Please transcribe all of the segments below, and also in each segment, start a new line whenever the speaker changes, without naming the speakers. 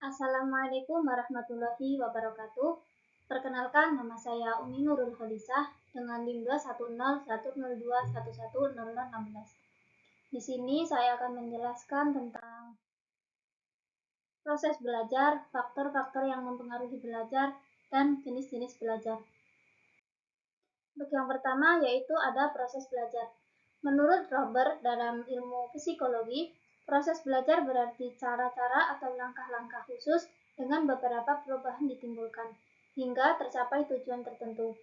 Assalamualaikum warahmatullahi wabarakatuh. Perkenalkan, nama saya Umi Nurul Khalisah dengan NIM 2101021110016. Di sini saya akan menjelaskan tentang proses belajar, faktor-faktor yang mempengaruhi belajar, dan jenis-jenis belajar. Untuk yang pertama yaitu ada proses belajar. Menurut Robert dalam ilmu psikologi, proses belajar berarti cara-cara atau langkah-langkah khusus dengan beberapa perubahan ditimbulkan, hingga tercapai tujuan tertentu.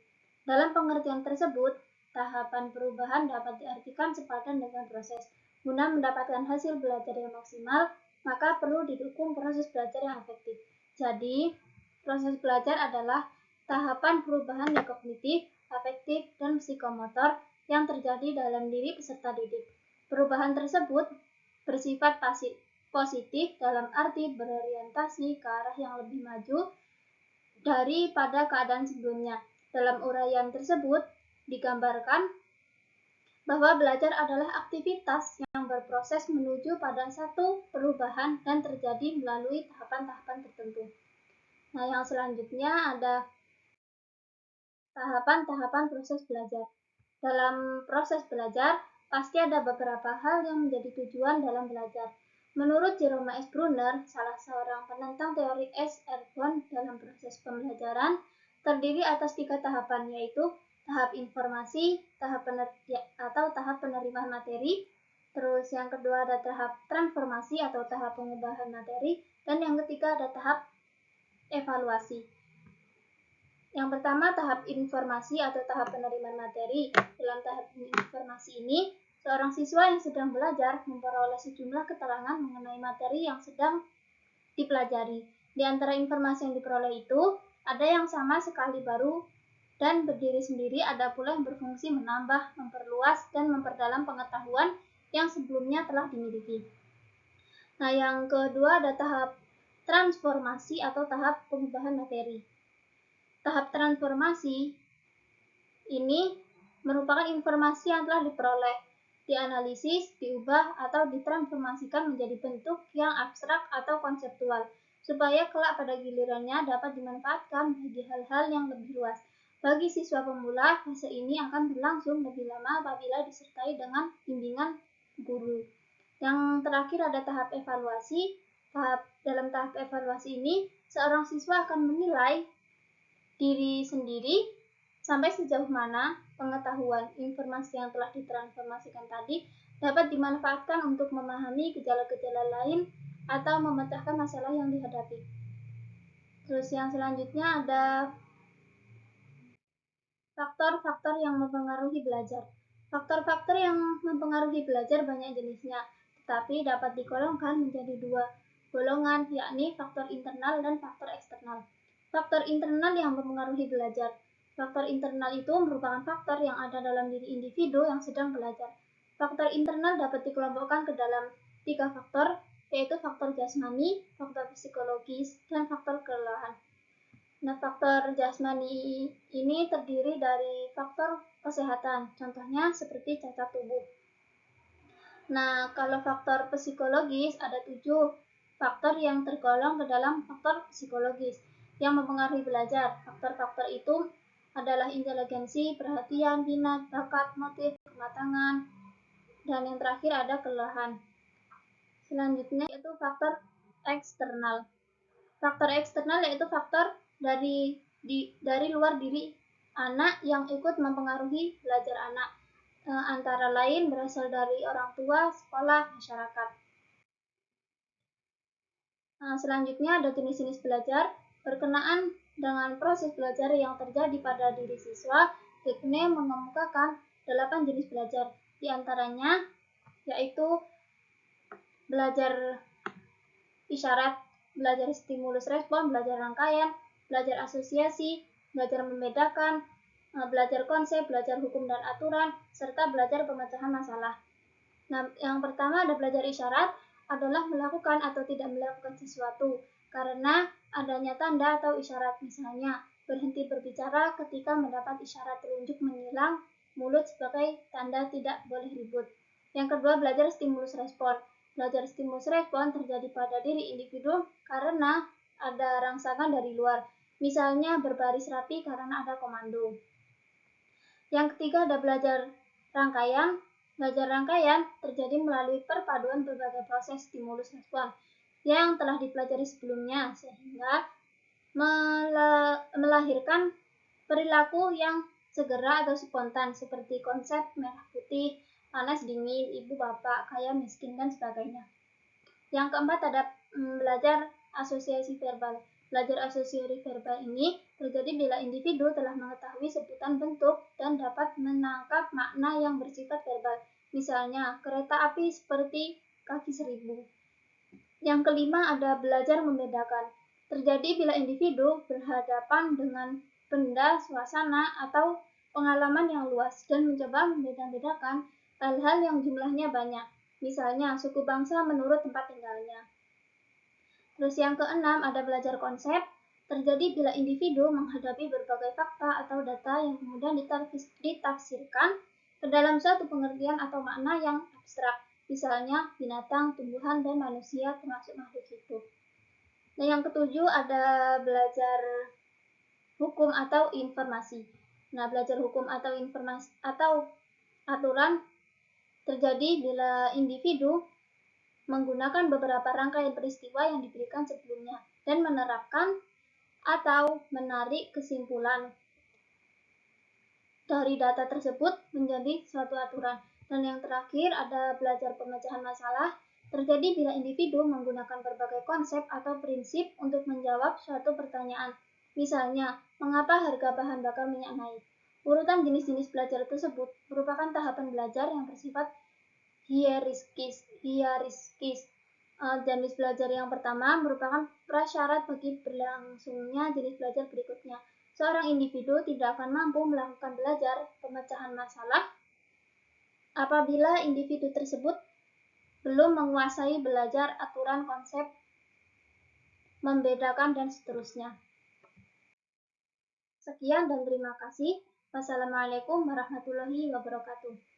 Dalam pengertian tersebut, tahapan perubahan dapat diartikan sepadan dengan proses. Guna mendapatkan hasil belajar yang maksimal, maka perlu didukung proses belajar yang efektif. Jadi, proses belajar adalah tahapan perubahan yang kognitif, afektif, dan psikomotor yang terjadi dalam diri peserta didik. Perubahan tersebut bersifat positif dalam arti berorientasi ke arah yang lebih maju daripada keadaan sebelumnya. Dalam uraian tersebut digambarkan bahwa belajar adalah aktivitas yang berproses menuju pada satu perubahan dan terjadi melalui tahapan-tahapan tertentu. Nah, yang selanjutnya ada tahapan-tahapan proses belajar. Dalam proses belajar, pasti ada beberapa hal yang menjadi tujuan dalam belajar. Menurut Jerome S. Brunner, salah seorang penentang teori Ersborn dalam proses pembelajaran, terdiri atas 3 tahapan, yaitu tahap informasi, tahap penerimaan materi, terus yang kedua ada tahap transformasi atau tahap pengubahan materi, dan yang ketiga ada tahap evaluasi. Yang pertama, tahap informasi atau tahap penerimaan materi. Dalam tahap informasi ini, seorang siswa yang sedang belajar memperoleh sejumlah keterangan mengenai materi yang sedang dipelajari. Di antara informasi yang diperoleh itu, ada yang sama sekali baru dan berdiri sendiri, ada pula yang berfungsi menambah, memperluas, dan memperdalam pengetahuan yang sebelumnya telah dimiliki. Nah, yang kedua ada tahap transformasi atau tahap pengubahan materi. Tahap transformasi ini merupakan informasi yang telah diperoleh, dianalisis, diubah, atau ditransformasikan menjadi bentuk yang abstrak atau konseptual, supaya kelak pada gilirannya dapat dimanfaatkan bagi hal-hal yang lebih luas. Bagi siswa pemula, fase ini akan berlangsung lebih lama apabila disertai dengan bimbingan guru. Yang terakhir ada tahap evaluasi. Dalam tahap evaluasi ini, seorang siswa akan menilai diri sendiri sampai sejauh mana pengetahuan informasi yang telah ditransformasikan tadi dapat dimanfaatkan untuk memahami gejala-gejala lain atau memecahkan masalah yang dihadapi. Terus yang selanjutnya ada faktor-faktor yang mempengaruhi belajar. Faktor-faktor yang mempengaruhi belajar banyak jenisnya, tetapi dapat digolongkan menjadi 2 golongan, yakni faktor internal dan faktor eksternal. Faktor internal yang mempengaruhi belajar. Faktor internal itu merupakan faktor yang ada dalam diri individu yang sedang belajar. Faktor internal dapat dikelompokkan ke dalam 3 faktor, yaitu faktor jasmani, faktor psikologis, dan faktor kelelahan. Nah, faktor jasmani ini terdiri dari faktor kesehatan, contohnya seperti cacat tubuh. Nah, kalau faktor psikologis ada 7 faktor yang tergolong ke dalam faktor psikologis yang mempengaruhi belajar. Faktor-faktor itu adalah inteligensi, perhatian, minat, bakat, motif, kematangan, dan yang terakhir ada kelelahan. Selanjutnya yaitu faktor eksternal. Faktor eksternal yaitu faktor dari luar diri anak yang ikut mempengaruhi belajar anak, antara lain berasal dari orang tua, sekolah, masyarakat. Nah, selanjutnya ada jenis-jenis belajar berkenaan dengan proses belajar yang terjadi pada diri siswa. Digne mengemukakan 8 jenis belajar, diantaranya yaitu belajar isyarat, belajar stimulus respon, belajar rangkaian, belajar asosiasi, belajar membedakan, belajar konsep, belajar hukum dan aturan, serta belajar pemecahan masalah. Nah, yang pertama ada belajar isyarat adalah melakukan atau tidak melakukan sesuatu karena adanya tanda atau isyarat, misalnya berhenti berbicara ketika mendapat isyarat telunjuk menyilang mulut sebagai tanda tidak boleh ribut. Yang kedua belajar stimulus respon. belajar stimulus respon terjadi pada diri individu karena ada rangsangan dari luar, misalnya berbaris rapi karena ada komando. Yang ketiga ada belajar rangkaian. Belajar rangkaian terjadi melalui perpaduan berbagai proses stimulus respon yang telah dipelajari sebelumnya, sehingga melahirkan perilaku yang segera atau spontan seperti konsep merah putih, panas dingin, ibu bapak, kaya miskin, dan sebagainya. Yang keempat ada belajar asosiasi verbal. Belajar asosiasi verbal ini terjadi bila individu telah mengetahui sebutan bentuk dan dapat menangkap makna yang bersifat verbal. Misalnya, kereta api seperti kaki seribu. Yang kelima ada belajar membedakan. Terjadi bila individu berhadapan dengan benda, suasana, atau pengalaman yang luas dan mencoba membeda-bedakan hal-hal yang jumlahnya banyak. Misalnya, suku bangsa menurut tempat tinggalnya. Terus yang keenam ada belajar konsep. Terjadi bila individu menghadapi berbagai fakta atau data yang kemudian ditafsirkan ke dalam suatu pengertian atau makna yang abstrak. Misalnya binatang, tumbuhan, dan manusia termasuk makhluk hidup. Nah, yang ketujuh ada belajar hukum atau informasi. Nah, belajar hukum atau informasi atau aturan terjadi bila individu menggunakan beberapa rangkaian peristiwa yang diberikan sebelumnya dan menerapkan atau menarik kesimpulan dari data tersebut menjadi suatu aturan. Dan yang terakhir ada belajar pemecahan masalah. Terjadi bila individu menggunakan berbagai konsep atau prinsip untuk menjawab suatu pertanyaan. Misalnya, mengapa harga bahan bakar minyak naik? Urutan jenis-jenis belajar tersebut merupakan tahapan belajar yang bersifat hierarkis. Jenis belajar yang pertama merupakan prasyarat bagi berlangsungnya jenis belajar berikutnya. Seorang individu tidak akan mampu melakukan belajar pemecahan masalah apabila individu tersebut belum menguasai belajar aturan konsep, membedakan, dan seterusnya. Sekian dan terima kasih. Wassalamualaikum warahmatullahi wabarakatuh.